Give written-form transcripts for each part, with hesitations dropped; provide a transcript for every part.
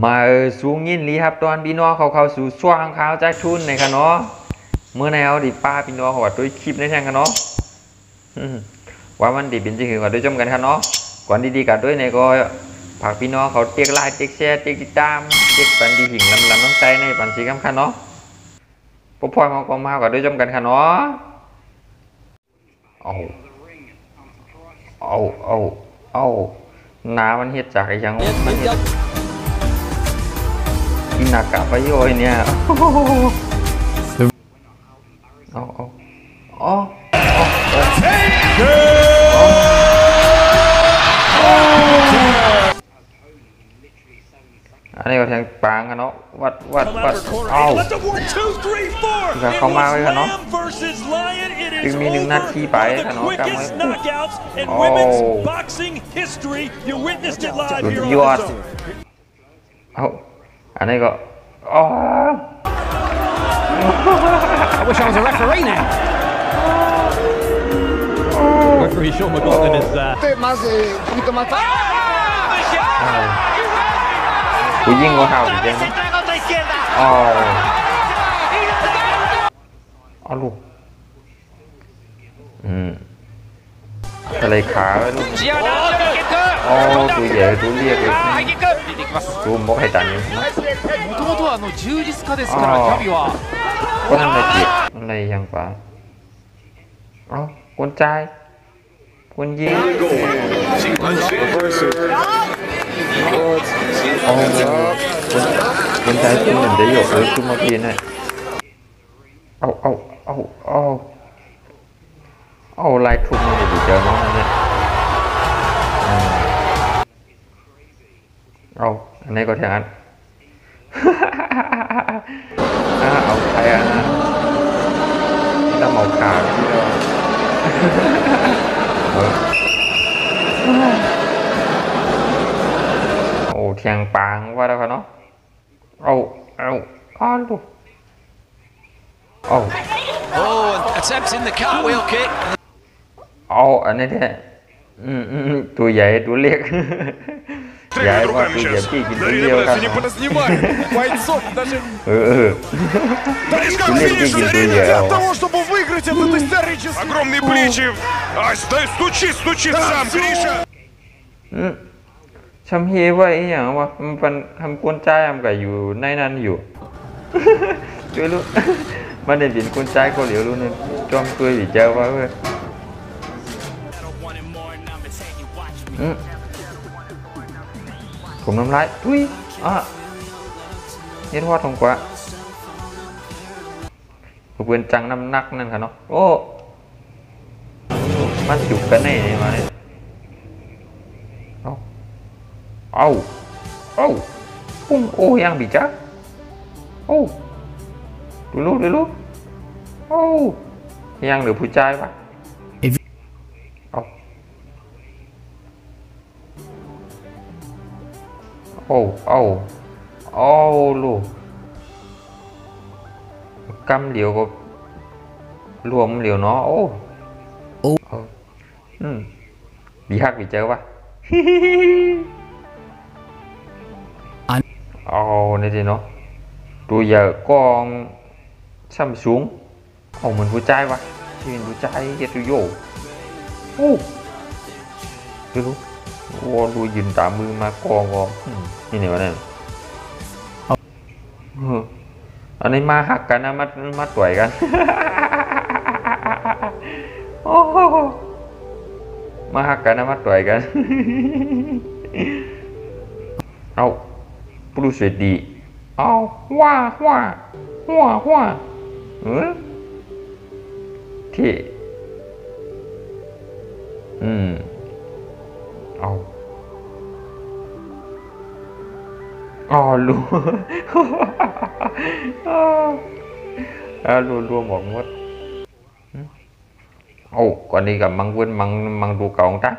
มาสูงยินลีครับตอนพี่น้องเขาเข้าสู่ช่วงข่าวใจทุนในกันเนาะเมื่อไหร่เอาดิป้าพี่น้องเขาว่าด้วยคลิปในแทงกันเนาะว่ามันดิเป็นจริงกันด้วยจำกันครับเนาะก่อนดีๆกันด้วยในก็ฝากพี่น้องเขาเตียกไลค์เตียกแชร์เตียกติดตามเตียกปันดีหิ่งลำน้ำใจในปันสีคำคันเนาะพวกพ่อเขาก็มากันด้วยจำกันครับเนาะเอาน้ำมันเฮ็ดจากไอ้ยังมันเฮ็ดอินากะไปโยยเนี่ยอันนี้ก็แทงปางกันเนาะวัดเอาคือเขามาไว้กันเนาะจึงมี1 นาทีไปกันเนาะกำไว้สุดยอดเอาอันนี้ก็I wish I was a referee now. Referee Sean McLaughlin isกูยิงกว่าเขาอีกยังลูกอะไรขาไว้ลูกตัวใหญ่ตัวเรียกเลยตัวมกให้ตันอยู่ก็นั่นอะไรเจ็บอะไรยังป่ะคนใจคนยิงคนใจตัวเหมือนได้หยกเลยคือเมื่อกี้นี่ลายทุบมันอยู่เจอน้องเนี่ยอันนี้ก็แทงอันเอาใครต้องเอาขาที่เราแทงปางว่าแล้วกันเนาะลูกattempts in the cartwheel kick. อันนี้แท้ตัวใหญ่ตัวเล็กใหญ่ว่าตัวใหญ่พี่กินตัวเดียวกันตัวเล็กพี่กินตัวใหญ่Огромные плечи. Стучит сам, Гриша. ช้ำเฮว่าไอ้อย่างว่ามันทำกวนใจมันก็อยู่ในนั้นอยู่ช่วยรู้มันได้เป็นกวนใจก็เหลียวรู้นึงจอมตัวอยู่เจ้าว่าเว้ยผมน้ำลายทุยนี่ทอดทองกว่าเพื่อนจังน้ำนักนั่นค่ะเนาะมันจุกกันแน่มาเนี่ยปุ้งยังบีจักดูลูกยังเหลือผู้ชายวะลูกกำเหลียวก็รวมเหลียวเนาะบีฮักบีเจอวะนี่สิเนาะตัวใหญ่กองซ้ำสูงเหมือนผู้ชายวะที่เป็นผู้ชายเฮตุโยดูยืนตามมือมากองนี่วะเนี่ยอันนี้มาหักกันนะมาต่อยกันมาหักกันนะมาต่อยกันปลุกเสร็จดีว่าที่รู้รวมหมดก่อนนี้กับมังเว้นมังดูเก่าของตั้ง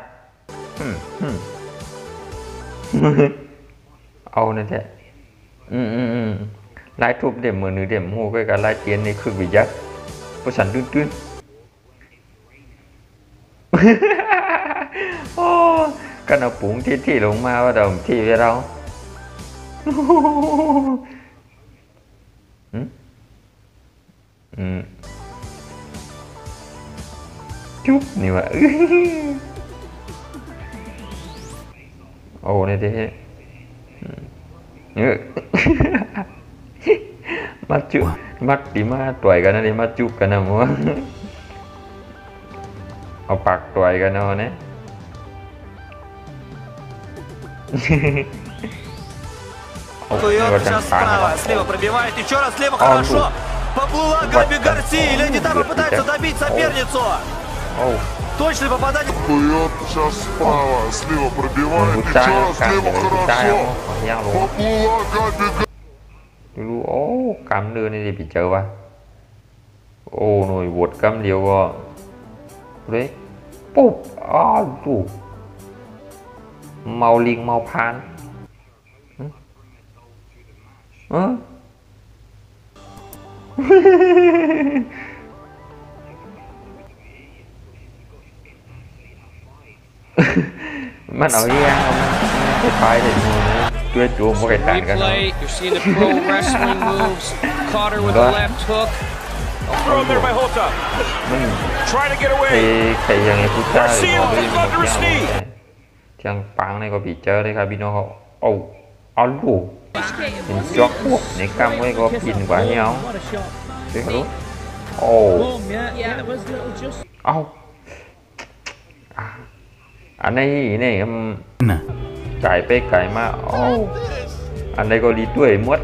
นั่นแหละลายทุบเด็มมือหนึ่งเด็มหูก็กับลายเตียนในคือวิจัยประสันตื้นกันเอาปุ๋งที่ลงมาว่าเดิมที่เรา อืมจุ๊บนี่วะโอ้เนี่ยเด้มาจุมัดดีมาต่อยกันนะดิมาจุบกันนะมัวเอาปากต่อยกันนะเนี่ย Сует сейчас справа, слева пробивает, еще раз слева хорошо. Поплыла Габи Гарсия, Леди Таба пытается добить соперницу. Точное попадание. Сует сейчас справа, слева пробивает, еще раз слева хорошо. Поплыла Габи Гарсия. ดูโอ้กำเดินนี่ดิพี่เจอวะโอ้หน่วยบดกำเดียวก็เลยปุ๊บอ้าวดูเมาลิงเมาพานมันเอาเยี่ยงเอาไปเห็นมือช่วยจูงพวกไอ้ต่างกันเนาะ Replay, you're seeing the pro wrestling moves. Caught her with a left hook. Throw him there by Hota. มัน Trying to get ใครยังไงพุทธาเลย Garcia ก็ with thunderous knee. เชียงปังนี่ก็ปีเจอเลยครับพี่น้องเขาเอาลูกเป็นจ็อกพวกในกำไว้ก็กินกว่าเนี้ยเดี๋ยวรู้โอ้เอาอันนี้นี่มันไก่ไปไก่มาโอ้อันนี้ก็ดีด้วยมด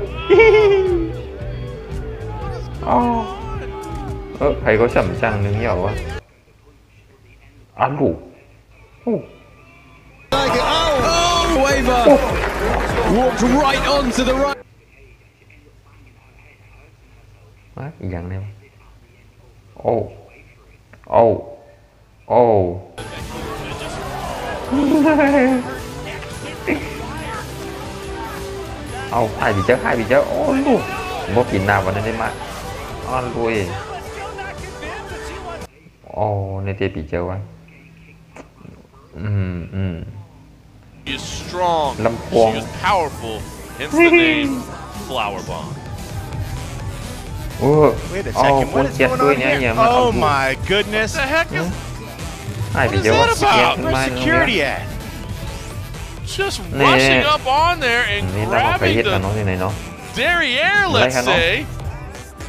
ใครก็ฉ่ำจังนึงเหรอวะอันลูกWaver walked right onto the right. อีกอย่างนึงโอ้เอาhai bị chết ôi luôn bố kỹ nào vào đây đấy mà ăn lui nên thì bị chết quá She is strong. Lâm She Quang. is powerful. Hence the name Flower Bomb. Wait a second, what is going on here? Oh my goodness! What the heck is hai bị What chết is quá that about? Where's security at? just Nè. rushing up on there and nên ta mà phải grabbing hết là nó the như này nó derriere, Lấy let's hả nó? say,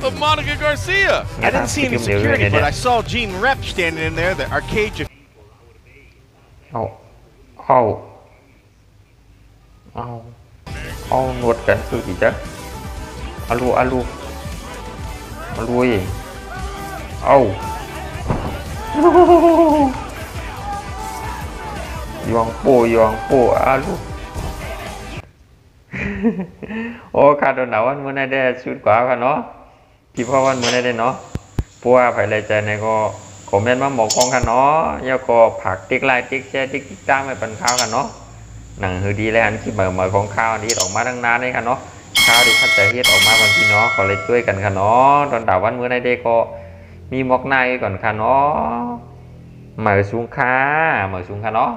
of Monica Garcia. I didn't see any security, but I saw Gene Rep standing in there, the arcade. nuột cả sự bị chết alo gì giòn po alo โอ้ขาดโดนหนาววันเมื่อไหร่ได้ชุดกว่ากันเนาะพี่พ่อวันเมื่อไหร่ได้เนาะปัวภายในใจในก็คอมเมนต์มาหมอกของกันเนาะแล้วก็ผักติ๊กไลน์ติ๊กแชร์ติ๊กตามไปเป็นข้าวกันเนาะหนังฮือดีแล้วอันที่เหมือของข้าวนี้ออกมาตั้งนานเลยค่ะเนาะข้าวที่เข้าใจเฮ็ดออกมาวันที่เนาะขอเลยช่วยกันค่ะเนาะตอนดาววันเมื่อไหร่ได้ก็มีหมอกในก่อนค่ะเนาะเหมือสูงค่ะเนาะ